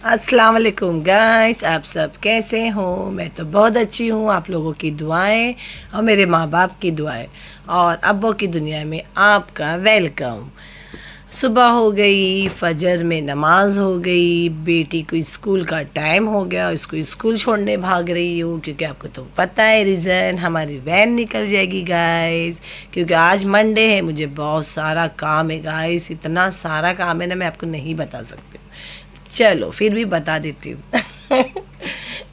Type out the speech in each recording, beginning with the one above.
अस्सलाम वालेकुम गाइस, आप सब कैसे हो? मैं तो बहुत अच्छी हूँ। आप लोगों की दुआएं और मेरे माँ बाप की दुआएं और अब्बों की दुनिया में आपका वेलकम। सुबह हो गई, फजर में नमाज हो गई, बेटी को स्कूल का टाइम हो गया, उसको स्कूल छोड़ने भाग रही हूँ क्योंकि आपको तो पता है रीज़न, हमारी वैन निकल जाएगी गाइस। क्योंकि आज मंडे है, मुझे बहुत सारा काम है गाइस, इतना सारा काम है ना, मैं आपको नहीं बता सकती। चलो फिर भी बता देती हूँ।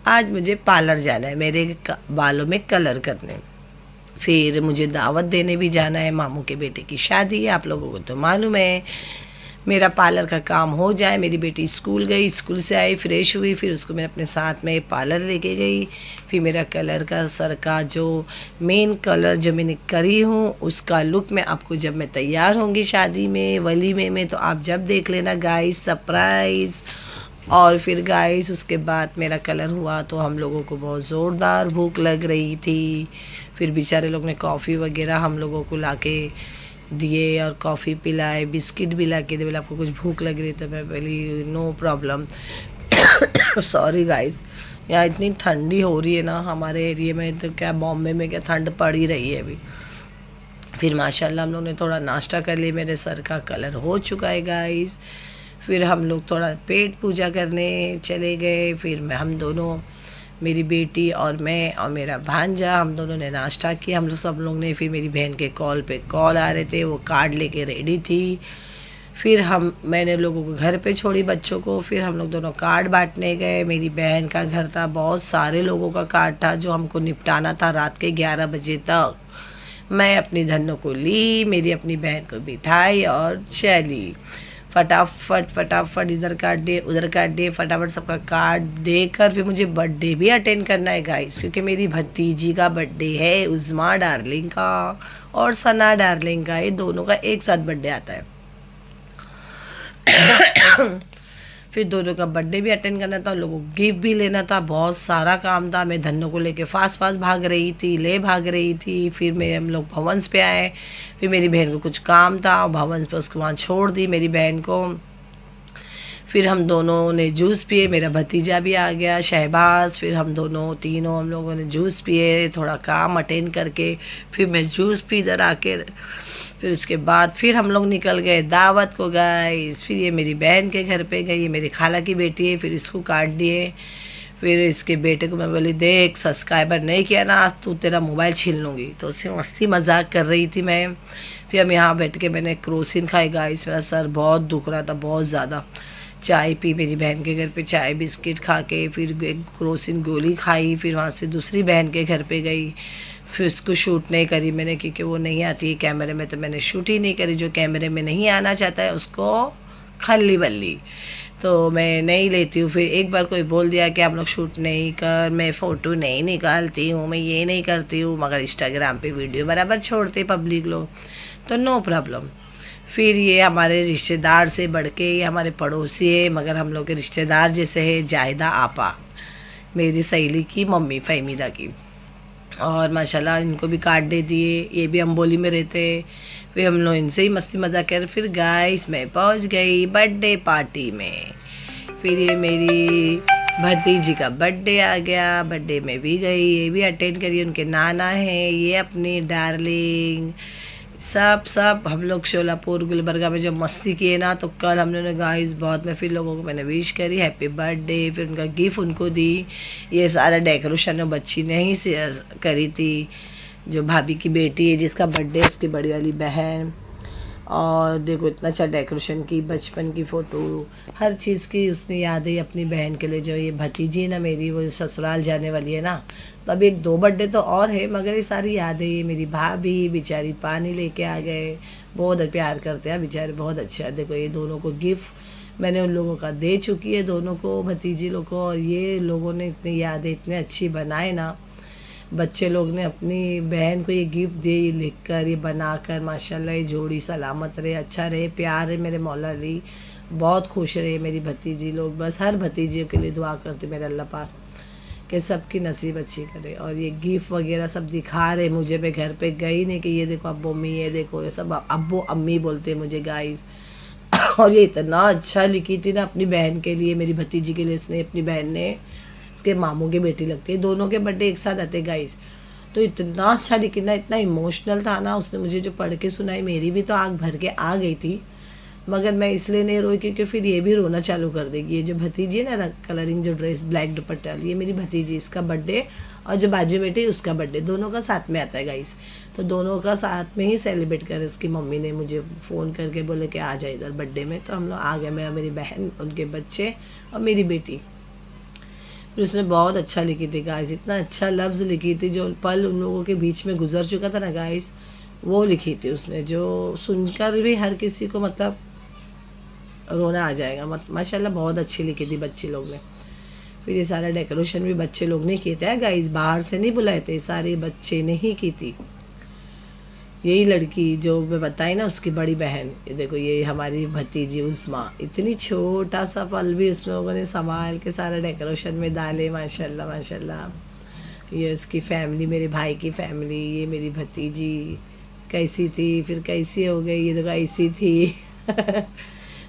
आज मुझे पार्लर जाना है, मेरे बालों में कलर करने। फिर मुझे दावत देने भी जाना है, मामू के बेटे की शादी है, आप लोगों को तो मालूम है। मेरा पार्लर का काम हो जाए, मेरी बेटी स्कूल गई, स्कूल से आई, फ्रेश हुई, फिर उसको मैं अपने साथ में पार्लर लेके गई। फिर मेरा कलर का सर का जो मेन कलर जो मैंने करी हूँ उसका लुक मैं आपको जब मैं तैयार होंगी शादी में, वलीमे में, तो आप जब देख लेना गाइस, सरप्राइज़। और फिर गाइस उसके बाद मेरा कलर हुआ तो हम लोगों को बहुत ज़ोरदार भूख लग रही थी। फिर बेचारे लोग ने कॉफ़ी वगैरह हम लोगों को लाके दिए और कॉफ़ी पिलाए, बिस्किट भी ला के दिए। बोले आपको कुछ भूख लग रही तो मैं बोली नो प्रॉब्लम। सॉरी गाइस, यहाँ इतनी ठंडी हो रही है ना हमारे एरिया में, तो क्या बॉम्बे में क्या ठंड पड़ ही रही है अभी। फिर माशाल्लाह हम लोग ने थोड़ा नाश्ता कर लिया, मेरे सर का कलर हो चुका है गाइस। फिर हम लोग थोड़ा पेट पूजा करने चले गए। फिर हम दोनों, मेरी बेटी और मैं और मेरा भांजा, हम दोनों ने नाश्ता किया, हम लोग सब लोग ने। फिर मेरी बहन के कॉल पे कॉल आ रहे थे, वो कार्ड लेके रेडी थी। फिर मैंने लोगों को घर पे छोड़ी, बच्चों को। फिर हम लोग दोनों कार्ड बांटने गए। मेरी बहन का घर था, बहुत सारे लोगों का कार्ड था जो हमको निपटाना था रात के 11 बजे तक। मैं अपनी धनों को ली, मेरी अपनी बहन को बिठाई और चली। फटाफट फटाफट इधर काट दिए, उधर काट दिए, फटाफट सबका कार्ड देकर फिर मुझे बर्थडे भी अटेंड करना है गाइस, क्योंकि मेरी भतीजी का बर्थडे है, उज़मा डार्लिंग का और सना डार्लिंग का, ये दोनों का एक साथ बर्थडे आता है। फिर दोनों का बर्थडे भी अटेंड करना था, लोगों को गिफ्ट भी लेना था, बहुत सारा काम था। मैं धन्नो को लेके फास्ट फास्ट भाग रही थी, भाग रही थी। फिर हम लोग भवंस पे आए। फिर मेरी बहन को कुछ काम था, भवंस पे उसको वहाँ छोड़ दी मेरी बहन को। फिर हम दोनों ने जूस पिए, मेरा भतीजा भी आ गया शहबाज। फिर हम लोगों ने जूस पिए, थोड़ा काम अटेंड करके फिर मैं जूस पी इधर आके। फिर उसके बाद फिर हम लोग निकल गए दावत को गाइस। फिर ये मेरी बहन के घर पे गई, ये मेरी खाला की बेटी है, फिर इसको काट दिए। फिर इसके बेटे को मैं बोली देख, सब्सक्राइबर नहीं किया ना आज तो तेरा मोबाइल छीन लूँगी, तो उससे मस्ती मजाक कर रही थी मैं। फिर हम यहाँ बैठ के मैंने क्रोसिन खाई गाइस, मेरा सर बहुत दुख रहा था बहुत ज़्यादा। चाय पी मेरी बहन के घर पे, चाय बिस्किट खा के, फिर एक क्रोसिन गोली खाई। फिर वहाँ से दूसरी बहन के घर पे गई। फिर उसको शूट नहीं करी मैंने, क्योंकि वो नहीं आती है कैमरे में, तो मैंने शूट ही नहीं करी। जो कैमरे में नहीं आना चाहता है उसको खल्ली बल्ली तो मैं नहीं लेती हूँ। फिर एक बार कोई बोल दिया कि आप लोग शूट नहीं कर, मैं फ़ोटो नहीं निकालती हूँ, मैं ये नहीं करती हूँ, मगर इंस्टाग्राम पे वीडियो बराबर छोड़ते पब्लिक लोग, तो नो प्रॉब्लम। फिर ये हमारे रिश्तेदार से बढ़ के ये हमारे पड़ोसी है, मगर हम लोग के रिश्तेदार जैसे है, जाहिदा आपा, मेरी सहेली की मम्मी फ़हमीदा की। और माशाल्लाह इनको भी कार्ड दे दिए, ये भी अम्बोली में रहते। फिर हम लोग इनसे ही मस्ती मज़ाक कर, फिर गाइस मैं पहुंच गई बर्थडे पार्टी में। फिर ये मेरी भतीजी का बर्थडे आ गया, बर्थडे में भी गई, ये भी अटेंड करी, उनके नाना हैं, ये अपनी डार्लिंग, सब हम लोग शोलापुर गुलबर्गा में जो मस्ती किए ना, तो कल हम लोगों ने गाइस बहुत, मैं फिर लोगों को मैंने विश करी हैप्पी बर्थडे, फिर उनका गिफ्ट उनको दी। ये सारा डेकोरेशन बच्ची ने ही से करी थी, जो भाभी की बेटी है जिसका बर्थडे, उसकी बड़ी वाली बहन। और देखो इतना अच्छा डेकोरेशन की, बचपन की फ़ोटो, हर चीज़ की उसने यादें अपनी बहन के लिए। जो ये भतीजी है ना मेरी, वो ससुराल जाने वाली है ना, तो अभी एक दो बर्थडे तो और है, मगर ये सारी यादें, ये मेरी भाभी बेचारी पानी लेके आ गए, बहुत प्यार करते हैं बेचारे, बहुत अच्छा। देखो ये दोनों को गिफ्ट मैंने उन लोगों का दे चुकी है, दोनों को, भतीजी लोग को, और ये लोगों ने इतनी यादें इतने अच्छी बनाए ना, बच्चे लोग ने अपनी बहन को ये गिफ्ट दिए, ये लिख कर, ये बनाकर। माशाल्लाह ये जोड़ी सलामत रहे, अच्छा रहे, प्यार है मेरे मौला अली, बहुत खुश रहे मेरी भतीजी लोग। बस हर भतीजियों के लिए दुआ करते मेरे अल्लाह पाक कि सबकी नसीब अच्छी करे। और ये गिफ्ट वगैरह सब दिखा रहे मुझे, मैं घर पे गई नहीं कि ये देखो अब्बू अम्मी, ये देखो, ये सब अब्बू अम्मी बोलते मुझे गाइस। और ये इतना अच्छा लिखी थी ना अपनी बहन के लिए, मेरी भतीजी के लिए। इसने अपनी बहन ने, इसके मामू की बेटी लगती है, दोनों के बर्थडे एक साथ आते गाइस। तो इतना अच्छा लिखी ना, इतना इमोशनल था ना, उसने मुझे जो पढ़ के सुनाई, मेरी भी तो आँख भर के आ गई थी। मगर मैं इसलिए नहीं रोई क्योंकि फिर ये भी रोना चालू कर देगी। ये जो भतीजी है ना, कलरिंग जो ड्रेस ब्लैक दुपट्टा वाली, ये मेरी भतीजी, इसका बर्थडे और जो बाजू बेटी उसका बर्थडे दोनों का साथ में आता है गाइस। तो दोनों का साथ में ही सेलिब्रेट कर, उसकी मम्मी ने मुझे फ़ोन करके बोले कि आ जाए इधर बर्थडे में। तो हम लोग आ गए, मैं, मेरी बहन, उनके बच्चे और मेरी बेटी। फिर उसने बहुत अच्छा लिखी थी गाइस, इतना अच्छा लफ्ज़ लिखी थी, जो पल उन लोगों के बीच में गुजर चुका था ना गाइस, वो लिखी थी उसने, जो सुनकर भी हर किसी को मतलब रोना आ जाएगा। माशाल्लाह बहुत अच्छी लिखी थी बच्चे लोग ने। फिर ये सारा डेकोरेशन भी बच्चे लोग ने किए थे गाइस, बाहर से नहीं बुलाए थे, सारे बच्चे ने ही की थी। यही लड़की जो मैं बताई ना, उसकी बड़ी बहन, ये देखो, ये हमारी भतीजी उस्मा, इतनी छोटा सा पल भी उस लोगों ने संभाल के सारा डेकोरेशन में डाले। माशाल्लाह माशाल्लाह। ये उसकी फैमिली, मेरे भाई की फैमिली, ये मेरी भतीजी कैसी थी, फिर कैसी हो गई, ये देखो ऐसी थी।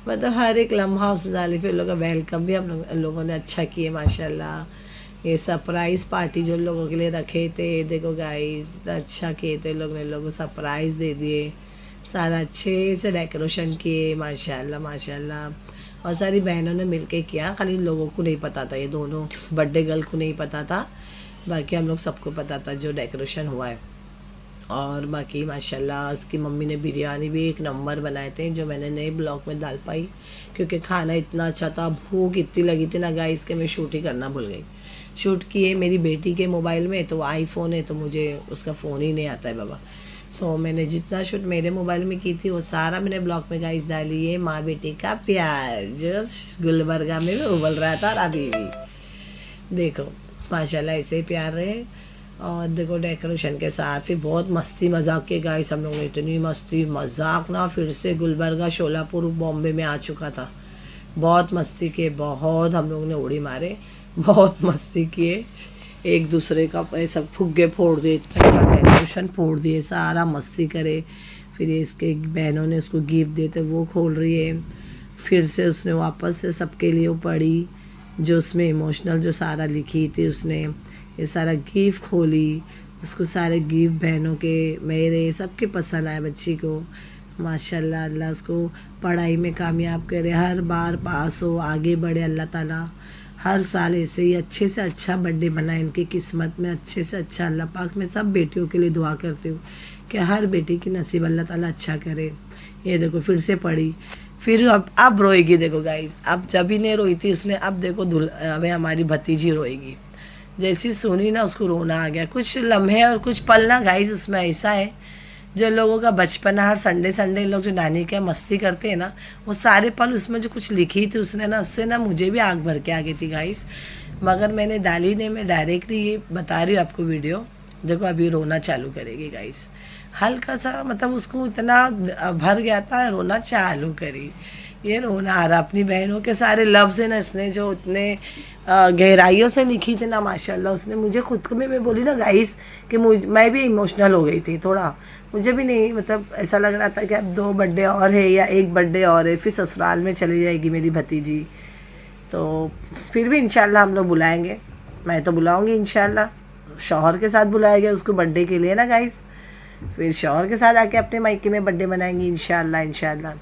मतलब हर एक लम्हा उसने डाली। फिर लोगों का वेलकम भी हम लोगों ने अच्छा किए माशाल्लाह। ये सरप्राइज़ पार्टी जो लोगों के लिए रखे थे, देखो गाइस, अच्छा किए थे लोग ने, लोगों को सरप्राइज़ दे दिए, सारा अच्छे से डेकोरेशन किए माशाल्लाह माशाल्लाह। और सारी बहनों ने मिलके किया, खाली लोगों को नहीं पता था, ये दोनों बर्थडे गर्ल को नहीं पता था, बाकी हम लोग सबको पता था जो डेकोरेशन हुआ है। और बाकी माशाल्लाह उसकी मम्मी ने बिरयानी भी एक नंबर बनाए थे, जो मैंने नए ब्लॉग में डाल पाई क्योंकि खाना इतना अच्छा था, भूख इतनी लगी थी ना गाइस के मैं शूट ही करना भूल गई। शूट किए मेरी बेटी के मोबाइल में, तो आईफोन है तो मुझे उसका फ़ोन ही नहीं आता है बाबा। तो मैंने जितना शूट मेरे मोबाइल में की थी वो सारा मैंने ब्लॉग में गाइस डाली है। माँ बेटी का प्यार जो गुलबर्गा में भी उबल रहा था, और अभी भी देखो माशाल्लाह ऐसे ही प्यार रहे। और देखो डेकोरेशन के साथ फिर बहुत मस्ती मजाक के गाइस, हम लोगों ने इतनी मस्ती मजाक ना, फिर से गुलबर्गा शोलापुर बॉम्बे में आ चुका था। बहुत मस्ती किए, बहुत हम लोगों ने उड़ी मारे, बहुत मस्ती किए, एक दूसरे का सब फुग्गे फोड़ दिए, इतना डेकोरेशन फोड़ दिए, सारा मस्ती करे। फिर ये इसके बहनों ने उसको गिफ्ट देते, वो खोल रही है। फिर से उसने वापस से सबके लिए वो पढ़ी, जो उसमें इमोशनल जो सारा लिखी थी उसने, ये सारा गिफ्ट खोली, उसको सारे गिफ्ट बहनों के, मेरे, सबके पसंद आए बच्ची को माशाल्लाह। अल्लाह उसको पढ़ाई में कामयाब करे, हर बार पास हो, आगे बढ़े अल्लाह ताला, हर साल ऐसे ही अच्छे से अच्छा बर्थडे बनाए, इनकी किस्मत में अच्छे से अच्छा अल्लाह पाक। मैं सब बेटियों के लिए दुआ करती हूँ कि हर बेटी की नसीब अल्लाह ताला अच्छा करे। ये देखो फिर से पढ़ी, फिर अब रोएगी, देखो गाइस, अब जब ही नहीं रोई थी उसने, अब देखो अब हमारी भतीजी रोएगी। जैसी सुनी ना उसको रोना आ गया। कुछ लम्हे और कुछ पल ना गाइस उसमें ऐसा है, जो लोगों का बचपन, हर संडे संडे लोग जो नानी के मस्ती करते हैं ना, वो सारे पल उसमें जो कुछ लिखी थी उसने ना, उससे ना मुझे भी आग भर के आ गई थी गाइस। मगर मैंने डाली नहीं, मैं डायरेक्टली ये बता रही हूँ आपको वीडियो। देखो अभी रोना चालू करेगी गाइस, हल्का सा, मतलब उसको इतना भर गया था, रोना चालू करी। ये रोना आ रहा, अपनी बहनों के सारे लफ्ज़ है ना, इसने जो इतने गहराइयों से लिखी थी ना माशाल्लाह, उसने मुझे खुद को भी, मैं बोली ना गाइस कि मैं भी इमोशनल हो गई थी थोड़ा। मुझे भी नहीं, मतलब ऐसा लग रहा था कि अब 2 बर्थडे और है या 1 बर्थडे और है, फिर ससुराल में चली जाएगी मेरी भतीजी। तो फिर भी इंशाल्लाह हम लोग बुलाएंगे, मैं तो बुलाऊंगी इंशाल्लाह। शौहर के साथ बुलाया गया उसको बर्थडे के लिए ना गाइस, फिर शौहर के साथ आके अपने मायके में बर्थडे मनाएंगे इंशाल्लाह इंशाल्लाह।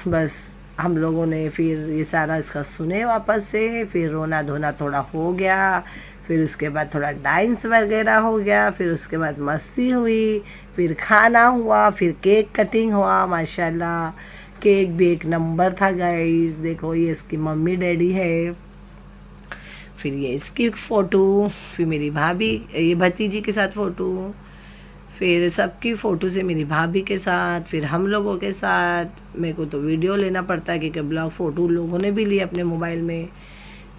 बस हम लोगों ने फिर ये सारा इसका सुने वापस से, फिर रोना धोना थोड़ा हो गया, फिर उसके बाद थोड़ा डांस वगैरह हो गया, फिर उसके बाद मस्ती हुई, फिर खाना हुआ, फिर केक कटिंग हुआ माशाल्लाह। केक भी एक नंबर था गाइस। देखो ये इसकी मम्मी डैडी है, फिर ये इसकी फ़ोटो, फिर मेरी भाभी, ये भतीजी के साथ फ़ोटो, फिर सबकी फ़ोटो से मेरी भाभी के साथ, फिर हम लोगों के साथ। मेरे को तो वीडियो लेना पड़ता है क्योंकि ब्लॉग फ़ोटो लोगों ने भी ली अपने मोबाइल में।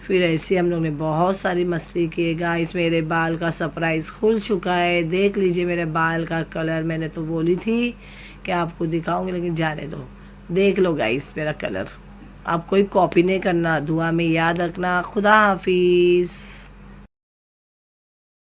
फिर ऐसे हम लोग ने बहुत सारी मस्ती की। गाइस मेरे बाल का सरप्राइज़ खुल चुका है, देख लीजिए मेरे बाल का कलर। मैंने तो बोली थी कि आपको दिखाऊंगी, लेकिन जाने दो, देख लो गाइस मेरा कलर। आप कोई कॉपी नहीं करना, दुआ में याद रखना। खुदा हाफिज़।